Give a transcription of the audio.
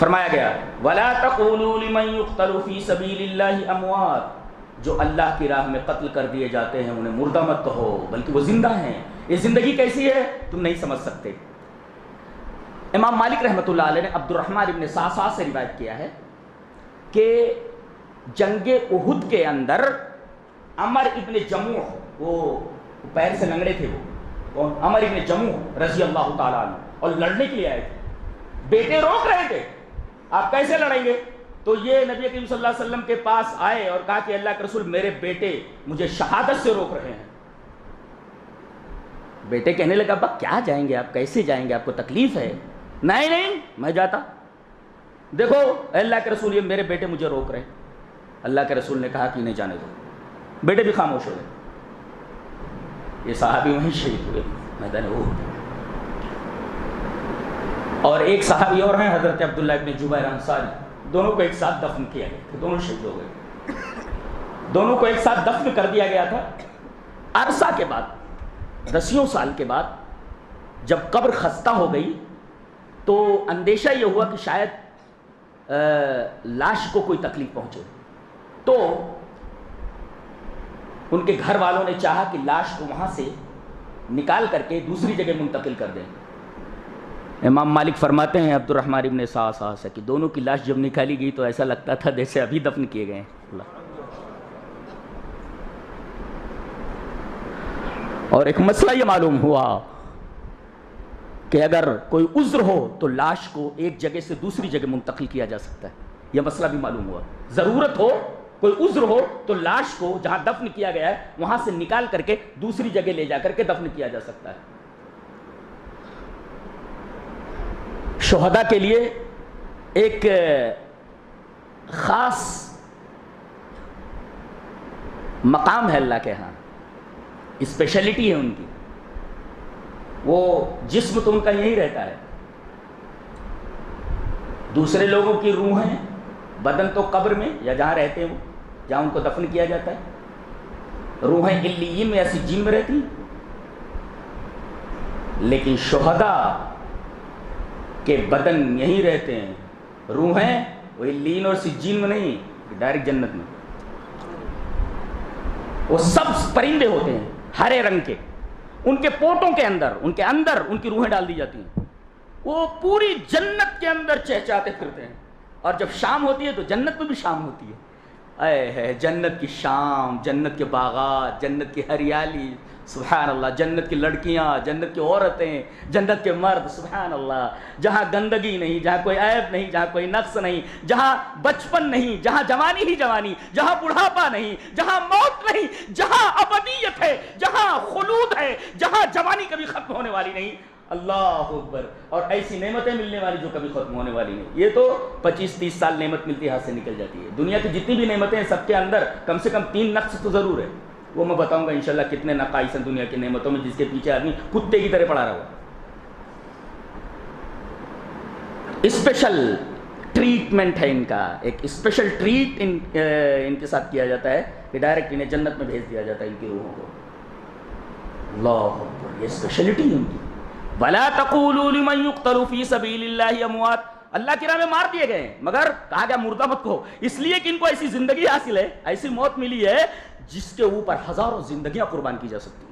فرمایا گیا وَلَا تَقُولُوا لِمَن يُقْتَلُ فِي سَبِيلِ اللَّهِ أَمْوَاتٌ، جو اللہ کی راہ میں قتل کر دیے جاتے ہیں انہیں مردہ مت کہو بلکہ وہ زندہ ہیں۔ یہ زندگی کیسی ہے تم نہیں سمجھ سکتے۔ امام مالک رحمۃ اللہ علیہ نے عبد الرحمن ابن صعصع سے روایت کیا ہے کہ جنگ احد کے اندر عمر ابن جموح، وہ پیر سے لنگڑے تھے، وہ عمر ابن جموح رضی اللہ تعالیٰ عنہ، اور لڑنے کے لیے آئے تھے، بیٹے روک رہے تھے آپ کیسے لڑیں گے؟ تو یہ نبی کریم صلی اللہ علیہ وسلم کے پاس آئے اور کہا کہ اللہ کے رسول میرے بیٹے مجھے شہادت سے روک رہے ہیں۔ بیٹے کہنے لگا ابا کیا جائیں گے آپ، کیسے جائیں گے، آپ کو تکلیف ہے؟ نہیں نہیں میں جاتا، دیکھو اللہ کے رسول یہ میرے بیٹے مجھے روک رہے ہیں۔ اللہ کے رسول نے کہا کہ نہیں جانے دو، بیٹے بھی خاموش ہو گئے۔ یہ صحابی وہیں شہید ہوئے میدان احد۔ اور ایک صحابی اور ہیں حضرت عبداللہ ابن جبیر انصاری، دونوں کو ایک ساتھ دفن کیا گیا تھا، دونوں شہید ہو گئے، دونوں کو ایک ساتھ دفن کر دیا گیا تھا۔ عرصہ کے بعد، دسیوں سال کے بعد جب قبر خستہ ہو گئی تو اندیشہ یہ ہوا کہ شاید لاش کو کوئی تکلیف پہنچے، تو ان کے گھر والوں نے چاہا کہ لاش کو وہاں سے نکال کر کے دوسری جگہ منتقل کر دیں۔ امام مالک فرماتے ہیں عبد الرحمن ابن صعصع سے کہ دونوں کی لاش جب نکالی گئی تو ایسا لگتا تھا جیسے ابھی دفن کیے گئے ہیں۔ اور ایک مسئلہ یہ معلوم ہوا کہ اگر کوئی عذر ہو تو لاش کو ایک جگہ سے دوسری جگہ منتقل کیا جا سکتا ہے، یہ مسئلہ بھی معلوم ہوا۔ ضرورت ہو، کوئی عذر ہو تو لاش کو جہاں دفن کیا گیا ہے وہاں سے نکال کر کے دوسری جگہ لے جا کر کے دفن کیا جا سکتا ہے۔ شہداء کے لیے ایک خاص مقام ہے اللہ کے ہاں، اسپیشلٹی ہے ان کی، وہ جسم تو ان کا یہی رہتا ہے، دوسرے لوگوں کی روحیں بدن تو قبر میں یا جہاں رہتے ہیں وہ جہاں ان کو دفن کیا جاتا ہے، روحیں علیین میں یا سجین میں رہتی، لیکن شہداء کہ بدن یہیں رہتے ہیں، روحیں وہ علیین اور سجین میں نہیں، ڈائریکٹ جنت میں۔ وہ سب پرندے ہوتے ہیں ہرے رنگ کے، ان کے پوٹوں کے اندر ان کی روحیں ڈال دی جاتی ہیں، وہ پوری جنت کے اندر چہچہاتے پھرتے ہیں، اور جب شام ہوتی ہے تو جنت میں بھی شام ہوتی ہے، اے ہے جنت کی شام، جنت کے باغات، جنت کی ہریالی، سبحان اللہ، جنت کی لڑکیاں، جنت کی عورتیں، جنت کے مرد، سبحان اللہ، جہاں گندگی نہیں، جہاں کوئی عیب نہیں، جہاں کوئی نقص نہیں، جہاں بچپن نہیں، جہاں جوانی ہی جوانی، جہاں بڑھاپا نہیں، جہاں موت نہیں، جہاں ابدیت ہے، جہاں خلود ہے، جہاں جوانی کبھی ختم ہونے والی نہیں، اللہ اکبر، اور ایسی نعمتیں ملنے والی جو کبھی ختم ہونے والی نہیں۔ یہ تو 25-30 سال نعمت ملتی ہے ہاتھ سے نکل جاتی ہے۔ دنیا کی جتنی بھی نعمتیں ہیں سب کے اندر کم سے کم 3 نقص تو ضرور ہے، وہ میں بتاؤں گا انشاءاللہ کتنے نقائص ہیں دنیا کی نعمتوں میں جس کے پیچھے آدمی کتے کی طرح پڑا رہا ہوا۔ اسپیشل ٹریٹمنٹ ہے ان کا، ایک اسپیشل ٹریٹ ان کے ساتھ کیا جاتا ہے کہ ڈائریکٹ انہیں جنت میں بھیج دیا جاتا ہے ان کی روحوں کو۔ اللہ اکبر، یہ اسپیشلٹی ہے ان کی۔ وَلَا تَقُولُوا لِمَن يُقْتَلُ فِي سَبِيلِ اللَّهِ أَمْوَاتٌ، اللہ کی راہ میں مار دیے گئے ہیں، مگر کہا گیا مردہ مت کہو، اس لیے کہ ان کو ایسی زندگی حاصل ہے، ایسی موت ملی ہے جس کے اوپر ہزاروں زندگیاں قربان کی جا سکتی ہیں۔